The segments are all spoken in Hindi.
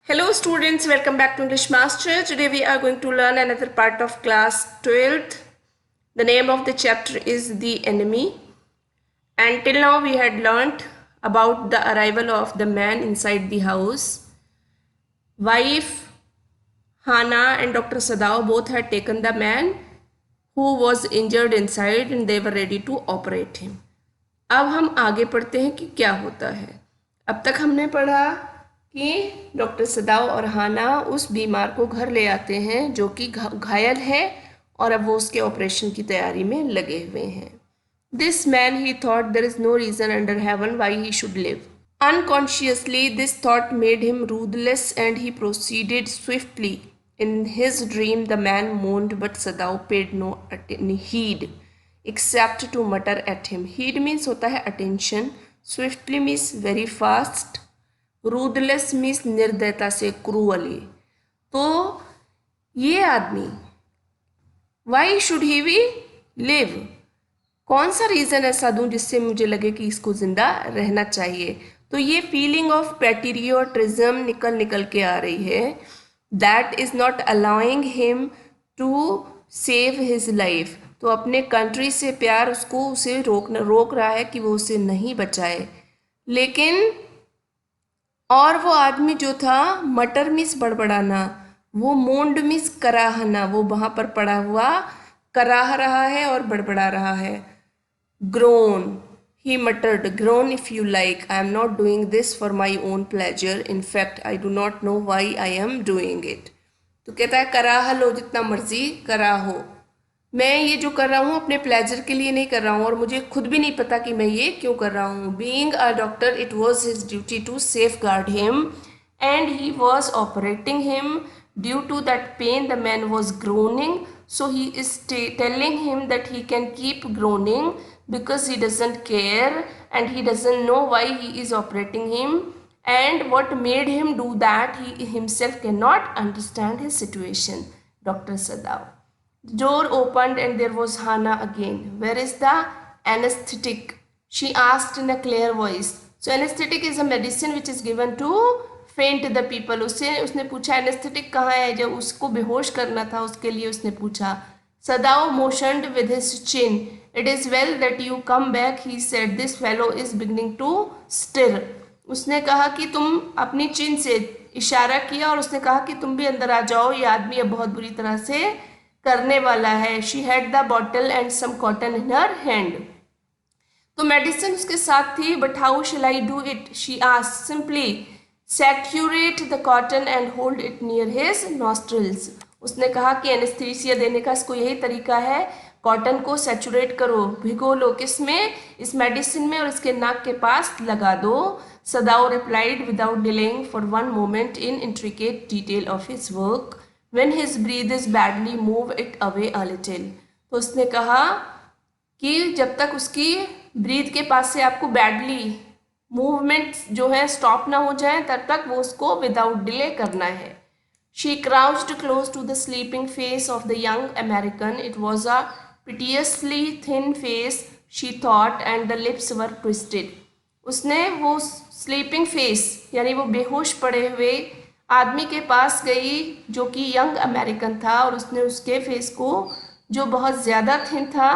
Hello students, welcome back to English Master. Today we are going to learn another part of class 12th. The name of the chapter is The Enemy. And till now we had learnt about the arrival of the man inside the house. Wife Hannah and Dr. Sadao both had taken the man who was injured inside and they were ready to operate him. अब हम आगे पढ़ते हैं कि क्या होता है. अब तक हमने पढ़ा कि डॉक्टर सदाव और हाना उस बीमार को घर ले आते हैं जो कि घायल है और अब वो उसके ऑपरेशन की तैयारी में लगे हुए हैं. This man he thought there is no reason under heaven why he should live. Unconsciously, this thought made him ruthless and he proceeded swiftly. In his dream, the man moaned, but Sadao paid no heed except to mutter at him. Heed means होता है attention. Swiftly means very fast. Ruthless means निर्दयता से cruelly. तो ये आदमी why should he be live? कौन सा रीज़न ऐसा दूं जिससे मुझे लगे कि इसको ज़िंदा रहना चाहिए. तो ये फीलिंग ऑफ पैट्रियोटिज्म निकल के आ रही है. That is not allowing him to save his life. तो अपने कंट्री से प्यार उसे रोक रहा है कि वो उसे नहीं बचाए. लेकिन और वो आदमी जो था मटर मिस बड़बड़ाना, वो मोंड मिस कराहना, वो वहाँ पर पड़ा हुआ कराह रहा है और बड़बड़ा रहा है. Groan, he muttered, groan if you like. I am not doing this for my own pleasure. In fact, I do not know why I am doing it. तो कहता है कराह लो जितना मर्जी कराहो, मैं ये जो कर रहा हूँ अपने प्लेजर के लिए नहीं कर रहा हूँ और मुझे खुद भी नहीं पता कि मैं ये क्यों कर रहा हूँ. Being a doctor, it was his duty to safeguard him and he was operating him. Due to that pain, the man was groaning. So he is telling him that he can keep groaning because he doesn't care and he doesn't know why he is operating him, and what made him do that he himself cannot understand his situation. Dr. Sadao. The door opened and there was Hannah again. Where is the anesthetic? She asked in a clear voice. So anesthetic is a medicine which is given to faint the people. उसने पूछा anesthetic कहाँ है. जब उसको बेहोश करना था उसके लिए उसने पूछा. Sadao motioned with his chin. It is well that you come back, he said. This fellow is beginning to stir. उसने कहा कि तुम अपनी चिन से इशारा किया और उसने कहा कि तुम भी अंदर आ जाओ, ये आदमी अब बहुत बुरी तरह से करने वाला है. She had the bottle and some cotton in her hand. तो मेडिसिन उसके साथ थी. But how shall I do it? She asked. Simply saturate the cotton and hold it near his nostrils. उसने कहा कि एनेस्थीसिया देने का इसको यही तरीका है, कॉटन को सैचुरेट करो, भिगो लो, किसमें, इस मेडिसिन में, और इसके नाक के पास लगा दो. Sadao replied without delaying for one moment in intricate detail of his work. When his breath is badly move it away a little. तो उसने कहा कि जब तक उसकी ब्रीथ के पास से आपको बैडली मूवमेंट जो है स्टॉप ना हो जाए तब तक वो उसको विदाउट डिले करना है. She crouched close to the sleeping face of the young American. It was a piteously thin face, she thought, and the lips were twisted. उसने वो स्लीपिंग फेस यानी वो बेहोश पड़े हुए आदमी के पास गई जो कि यंग अमेरिकन था और उसने उसके फेस को जो बहुत ज़्यादा थिन था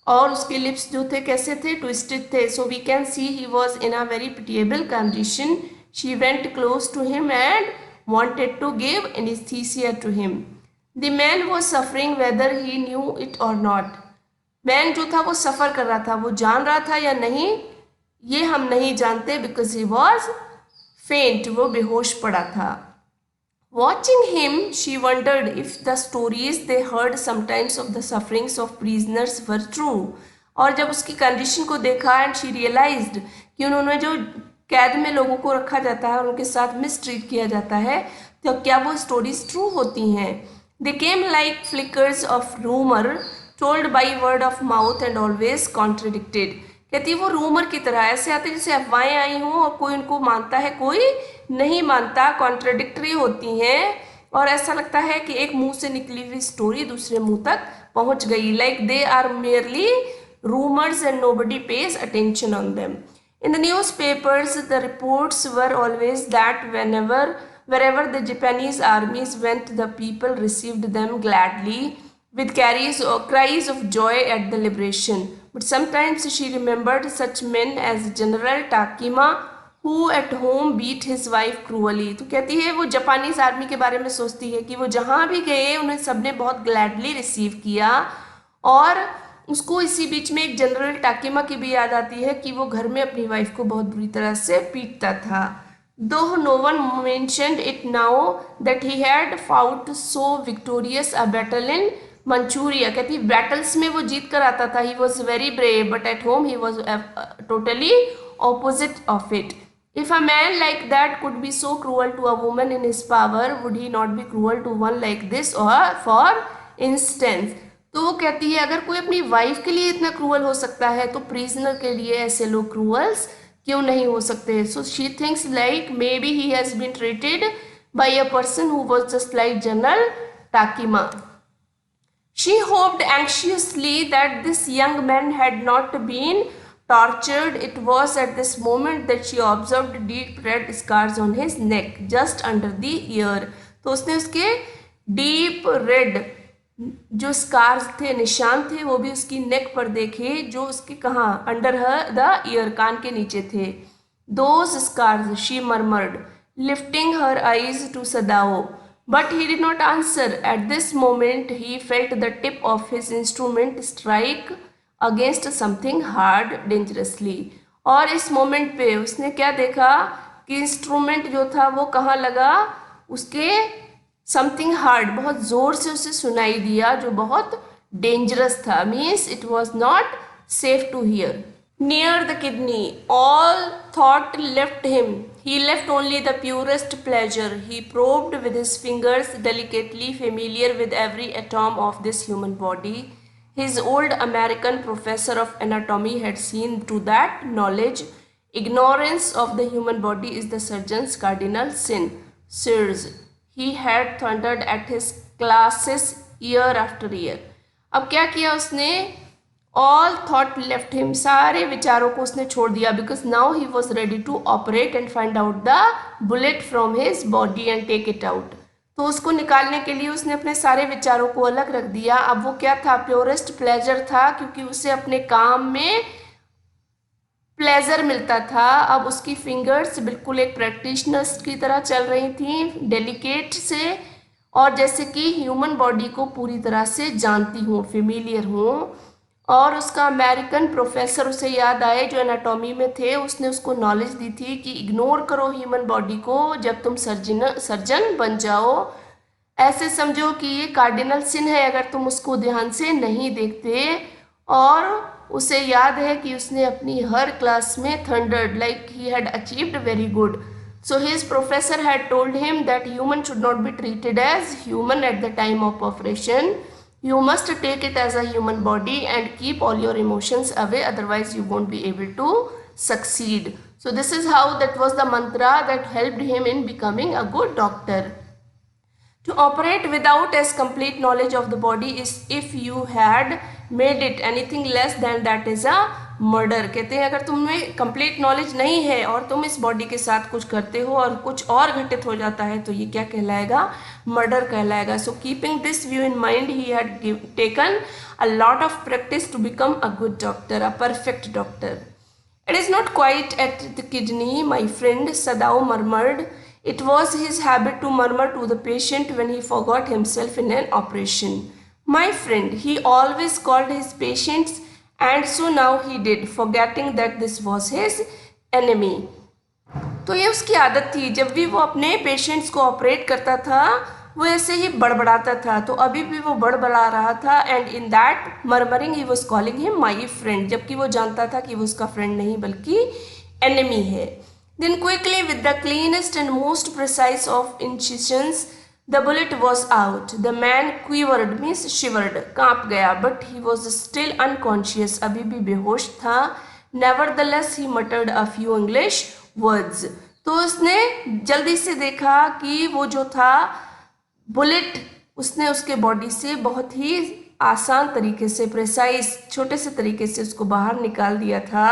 और उसके लिप्स जो थे कैसे थे, ट्विस्टेड थे. So we can see he was in a very pitiable condition. She went close to him and wanted to give anesthesia to him. The man was suffering whether he knew it or not. Man जो था वो सफ़र कर रहा था, वो जान रहा था या नहीं ये हम नहीं जानते. because he was faint, वो बेहोश पड़ा था. Watching him, she wondered if the stories they heard sometimes of the sufferings of prisoners were true. और जब उसकी कंडीशन को देखा and she realized कि उन्होंने जो कैद में लोगों को रखा जाता है और उनके साथ मिसट्रीट किया जाता है, तो क्या वो स्टोरीज ट्रू होती हैं. They came like flickers of rumour told by word of mouth and always contradicted. कहती वो रूमर की तरह ऐसे आते जैसे अफवाहें आई हों और कोई उनको मानता है कोई नहीं मानता, कॉन्ट्रडिक्टरी होती हैं और ऐसा लगता है कि एक मुंह से निकली हुई स्टोरी दूसरे मुंह तक पहुंच गई. Like they are merely rumours and nobody pays attention on them. In the newspapers, the reports were always that Wherever the Japanese armies went, the people received them gladly with cries of joy at the liberation. But sometimes she remembered such men as General Takima, who at home beat his wife cruelly. तो कहती है वो जापानीज आर्मी के बारे में सोचती है कि वो जहाँ भी गए उन्हें सबने बहुत ग्लैडली रिसीव किया, और उसको इसी बीच में एक जनरल टाकिमा की भी याद आती है कि वो घर में अपनी वाइफ को बहुत बुरी तरह से पीटता था. Though no one mentioned it now that he had fought so victorious a battle in Manchuria. कहती battles में वो जीत कर आता था. He was very brave, but at home he was totally opposite of it. If a man like that could be so cruel to a woman in his power, would he not be cruel to one like this? Or for instance, तो वो कहती है अगर कोई अपनी वाइफ के लिए इतना क्रूअल हो सकता है तो प्रिजनर के लिए ऐसे लोग क्रूअल्स क्यों नहीं हो सकते. So she thinks like maybe he has been treated by a person who was just like General Takima. She hoped anxiously that this young man had not been tortured. It was at this moment that she observed deep red scars on his neck just under the ear. तो उसने उसके deep red जो स्कार्स थे, निशान थे, वो भी उसकी नेक पर देखे जो उसके कहाँ अंडर द ईयर, कान के नीचे थे. Those scars, she murmured, lifting her eyes to Sadao. But he did not answer. At this moment he felt the tip of his instrument strike against something hard dangerously. और इस मोमेंट पे उसने क्या देखा कि इंस्ट्रूमेंट जो था वो कहाँ लगा, उसके समथिंग हार्ड, बहुत ज़ोर से उसे सुनाई दिया जो बहुत डेंजरस था. Means it was not safe to here. Near the kidney all thought left him. He left only the purest pleasure. He probed with his fingers, delicately familiar with every atom of this human body. His old American professor of anatomy had seen to that knowledge. Ignorance of the human body is the surgeon's cardinal sin. Sirs, he had thundered at his classes year after year. अब क्या किया उसने? All thought left him. सारे विचारों को उसने छोड़ दिया. Because now he was ready to operate and find out the bullet from his body and take it out. तो उसको निकालने के लिए उसने अपने सारे विचारों को अलग रख दिया. अब वो क्या था? प्योरेस्ट प्लेजर था, क्योंकि उसे अपने काम में प्लेजर मिलता था. अब उसकी फिंगर्स बिल्कुल एक प्रैक्टिशनर्स की तरह चल रही थी, डेलिकेट से, और जैसे कि ह्यूमन बॉडी को पूरी तरह से जानती हूँ, फेमिलियर हूँ. और उसका अमेरिकन प्रोफेसर उसे याद आए जो एनाटॉमी में थे. उसने उसको नॉलेज दी थी कि इग्नोर करो ह्यूमन बॉडी को जब तुम सर्जन बन जाओ. ऐसे समझो कि ये कार्डिनल सिन है अगर तुम उसको ध्यान से नहीं देखते. और उसे याद है कि उसने अपनी हर क्लास में thundered like he had achieved very good. So his professor had told him that human should not be treated as human at the time of operation. You must take it as a human body and keep all your emotions away, otherwise you won't be able to succeed. So this is how that was the mantra that helped him in becoming a good doctor. To operate without as complete knowledge of the body is if you had made it anything less than that is a murder. कहते हैं अगर तुम्हें कंप्लीट नॉलेज नहीं है और तुम इस बॉडी के साथ कुछ करते हो और कुछ और घटित हो जाता है तो ये क्या कहलाएगा? मर्डर कहलाएगा. So keeping this view in mind he had taken a lot of practice to become a good doctor, a perfect doctor. It is not quite at the kidney, my friend, Sadao murmured. It was his habit to murmur to the patient when he forgot himself in an operation. My friend, he always called his patients, and so now he did, forgetting that this was his enemy. तो ये उसकी आदत थी. जब भी वो अपने पेशेंट्स को ऑपरेट करता था वो ऐसे ही बड़बड़ाता था. तो अभी भी वो बड़बड़ा रहा था. And in that murmuring he was calling him my friend, जबकि वो जानता था कि वो उसका फ्रेंड नहीं बल्कि एनिमी है. Then quickly with the cleanest and most precise of incisions the bullet was out. The man quivered means shivered, काँप गया. But he was still unconscious, अभी भी बेहोश था. Nevertheless he muttered a few English words. तो उसने जल्दी से देखा कि वो जो था बुलेट उसने उसके बॉडी से बहुत ही आसान तरीके से, प्रिसाइज छोटे से तरीके से उसको बाहर निकाल दिया था.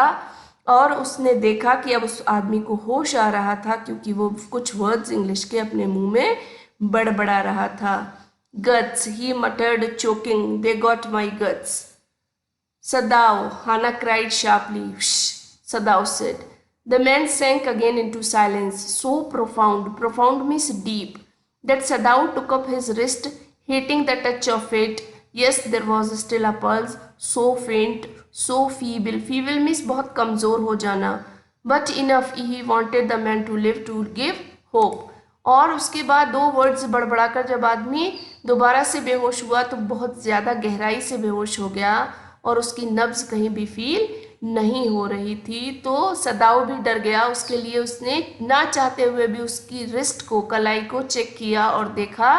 और उसने देखा कि अब उस आदमी को होश आ रहा था क्योंकि वो कुछ वर्ड्स इंग्लिश के अपने मुंह में बड़बड़ा रहा था। Guts, he मटर्ड choking, they got my guts. Sadao, Hannah cried sharply. Shh, Sadao said. The man sank again into silence, so profound, profound means deep, that Sadao took up his wrist, hating the touch of it. Yes, there was still a pulse, so faint, so feeble. Feeble means बहुत कमज़ोर हो जाना. But enough, he wanted the man to live to give hope. और उसके बाद दो वर्ड्स बड़बड़ाकर जब आदमी दोबारा से बेहोश हुआ तो बहुत ज़्यादा गहराई से बेहोश हो गया और उसकी नब्ज़ कहीं भी फील नहीं हो रही थी। तो सदाओ भी डर गया। उसके लिए उसने ना चाहते हुए भी उसकी रिस्ट को, कलाई को चेक किया और देखा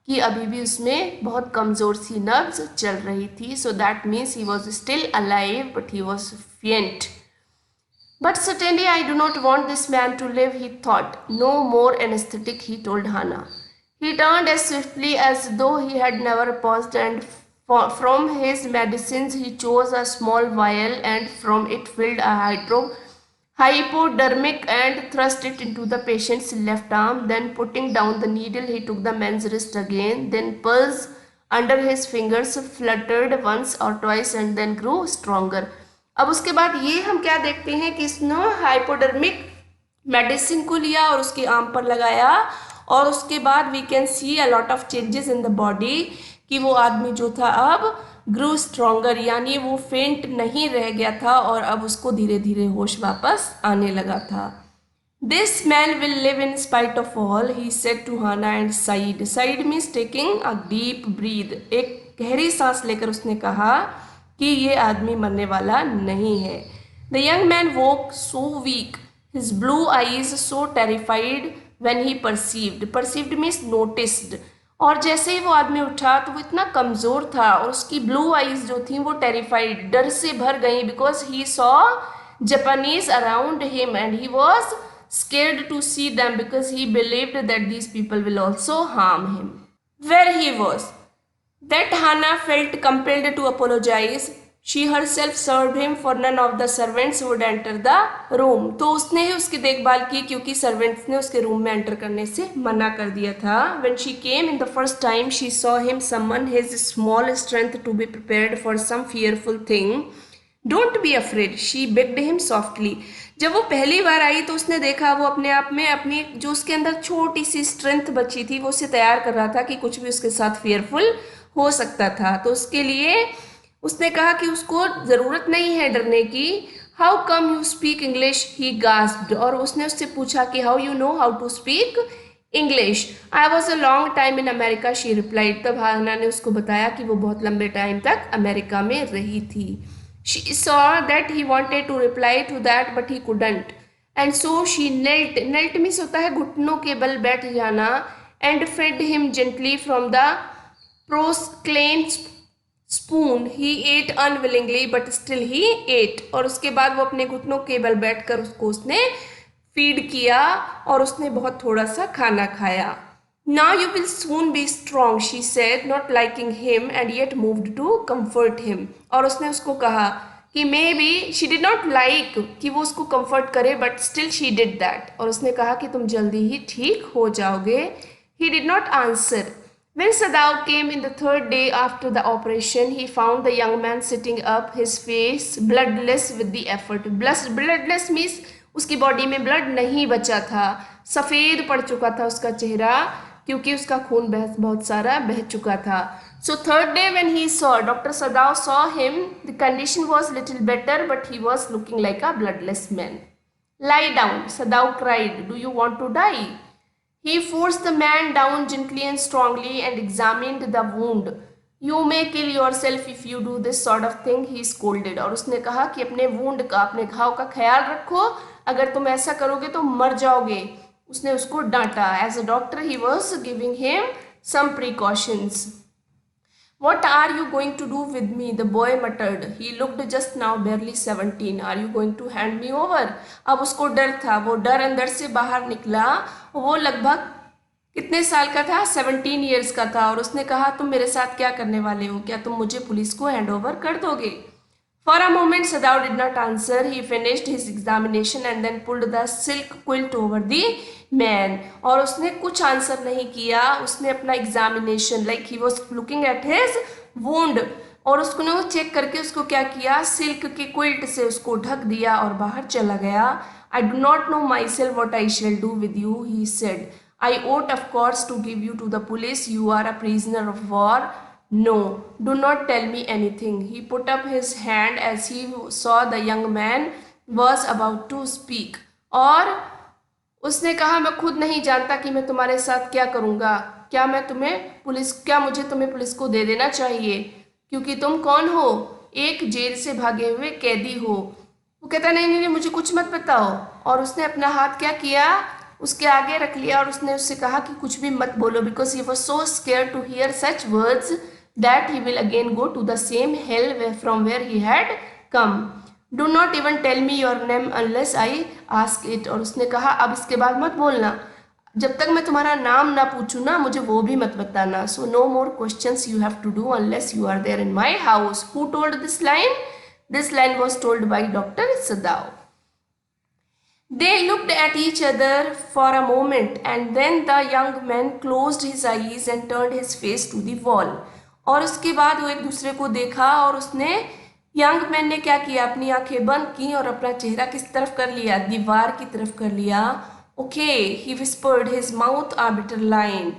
कि अभी भी उसमें बहुत कमज़ोर सी नब्ज़ चल रही थी। So that means he was still alive but he was फेंट। But certainly I do not want this man to live, he thought. No more anesthetic, he told Hannah. He turned as swiftly as though he had never paused, and from his medicines he chose a small vial and from it filled a hypodermic and thrust it into the patient's left arm. Then putting down the needle, he took the man's wrist again. Then pulse under his fingers fluttered once or twice and then grew stronger. अब उसके बाद ये हम क्या देखते हैं कि इसने हाइपोडर्मिक मेडिसिन को लिया और उसके आर्म पर लगाया और उसके बाद we can see a lot of changes in the body कि वो आदमी जो था अब ग्रो स्ट्रोंगर, यानी वो फेंट नहीं रह गया था और अब उसको धीरे धीरे होश वापस आने लगा था। This man will live in spite of all, he said to Hana and sighed. Sighed means taking a deep breath, एक गहरी सांस लेकर उसने कहा कि ये आदमी मरने वाला नहीं है। The young man woke so weak, his blue eyes so terrified when he perceived means noticed. और जैसे ही वो आदमी उठा तो वो इतना कमज़ोर था और उसकी ब्लू आईज जो थी वो टेरिफाइड, डर से भर गई, because he saw Japanese around him and he was scared to see them because he believed that these people will also harm him. Where he was, that Hannah felt compelled to apologize. She herself served him for none of the servants would enter the room. तो उसने ही उसकी देखभाल की क्योंकि सर्वेंट्स ने उसके रूम में एंटर करने से मना कर दिया था। When she came in the first time, she saw him summon his small strength to be prepared for some fearful thing. Don't be afraid, she begged him softly. जब वो पहली बार आई तो उसने देखा वो अपने आप में अपनी जो उसके अंदर छोटी सी स्ट्रेंथ बची थी वो उसे तैयार कर रहा था कि कुछ भी उसके साथ फियरफुल हो सकता था। तो उसके लिए उसने कहा कि उसको ज़रूरत नहीं है डरने की। How come you speak English, he gasped. और उसने उससे पूछा कि how you know how to speak English. I was a long time in America, she replied. तब हाना ने उसको बताया कि वो बहुत लंबे टाइम तक अमेरिका में रही थी। She saw that he wanted to reply to that but he couldn't, and so she knelt. Knelt means होता है घुटनों के बल बैठ जाना, and fed him gently from the porcelain spoon. He ate unwillingly but still he ate. और उसके बाद वो अपने घुटनों के बल बैठकर उसको उसने फीड किया और उसने बहुत थोड़ा सा खाना खाया। Now you will soon be strong, she said, not liking him and yet moved to comfort him. और उसने उसको कहा कि maybe she did not like कि वो उसको comfort करे, but still she did that. और उसने कहा कि तुम जल्दी ही ठीक हो जाओगे। He did not answer. When Sadao came in the third day after the operation, he found the young man sitting up, his face bloodless with the effort. Bloodless means उसकी बॉडी में ब्लड नहीं बचा था, सफ़ेद पड़ चुका था उसका चेहरा क्योंकि उसका खून बहुत सारा बह चुका था। So third day when he saw, doctor Sadao saw him, the condition was little better but he was looking like a bloodless man. Lie down, Sadao cried, do you want to die? He forced the man down gently and strongly and examined the wound. You may kill yourself if you do this sort of thing, he scolded. और उसने कहा कि अपने वुंड का, अपने घाव का ख्याल रखो, अगर तुम ऐसा करोगे तो मर जाओगे। उसने उसको डांटा। As a doctor he was giving him some precautions. What are you going to do with me? The boy muttered. He looked just now barely 17. Are you going to hand me over? अब उसको डर था, वो डर अंदर से बाहर निकला। वो लगभग कितने साल का था? 17 ईयर्स का था। और उसने कहा तुम मेरे साथ क्या करने वाले हो? क्या तुम मुझे पुलिस को हैंड ओवर कर दोगे? For a moment, Sadao did not answer. He finished his examination and then pulled the silk quilt over the man. और उसने कुछ आंसर नहीं किया. उसने अपना examination, like he was looking at his wound, और उसने वो चेक करके उसको क्या किया, सिल्क के क्विल्ट से उसको ढक दिया और बाहर चला गया. I do not know myself what I shall do with you, he said. I ought of course to give you to the police. You are a prisoner of war. No, do not tell me anything. He put up his hand as he saw the young man was about to speak. और उसने कहा, मैं खुद नहीं जानता कि मैं तुम्हारे साथ क्या करूँगा. क्या मुझे तुम्हें पुलिस को दे देना चाहिए, क्योंकि तुम कौन हो, एक जेल से भागे हुए कैदी हो. वो कहता नहीं, मुझे कुछ मत बताओ. और उसने अपना हाथ क्या किया, उसके आगे रख लिया और उसने उससे कहा कि कुछ भी मत बोलो, because he was so scared to hear such words that he will again go to the same hell from where he had come. Do not even tell me your name unless I ask it. और उसने कहा, अब इसके बाद मत बोलना, जब तक मैं तुम्हारा नाम ना पूछूं ना, मुझे वो भी मत बताना. So no more questions you have to do unless you are there in my house. Who told this line? This line was told by Dr. Sadao. They looked at each other for a moment and then the young man closed his eyes and turned his face to the wall. और उसके बाद वो एक दूसरे को देखा और उसने, यंग मैन ने क्या किया, अपनी आंखें बंद की और अपना चेहरा किस तरफ कर लिया, दीवार की तरफ कर लिया. Okay, he whispered, his mouth a bitter line.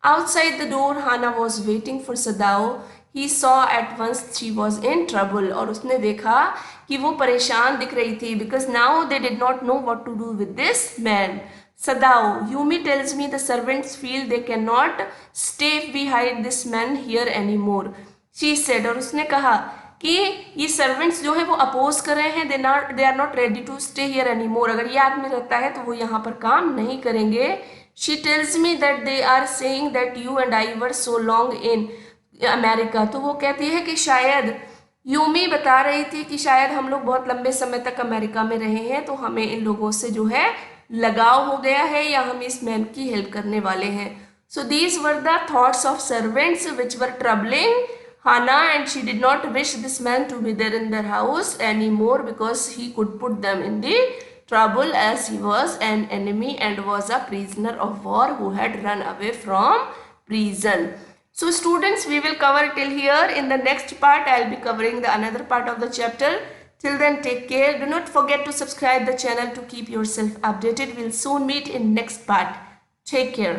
Outside the door, Hannah was waiting for Sadao. He saw at once she was in trouble. और उसने देखा कि वो परेशान दिख रही थी, because now they did not know what to do with this man. Sadao, Yumi tells me the servants feel they cannot stay behind this man here anymore, she said. और उसने कहा कि ये सर्वेंट्स जो है वो अपोज कर रहे हैं, they are not ready to stay here anymore. अगर ये आदमी रहता है तो वो यहाँ पर काम नहीं करेंगे. She tells me that they are saying that you and I were so long in America. तो वो कहती है कि शायद, यूमी बता रही थी कि शायद हम लोग बहुत लंबे समय तक अमेरिका में रहे हैं, तो हमें इन लोगों से जो है लगाव हो गया है, या हम इस मैन की हेल्प करने वाले हैं. So these were the thoughts of servants which were troubling Hannah, and she did not wish this man to be there in their house anymore because he could put them in the trouble, as he was an enemy and was a prisoner of war who had run away from prison. So students, we will cover till here. In the next part, I will be covering the another part of the chapter. Till then, take care. Do not forget to subscribe the channel to keep yourself updated. We'll soon meet in next part. Take care.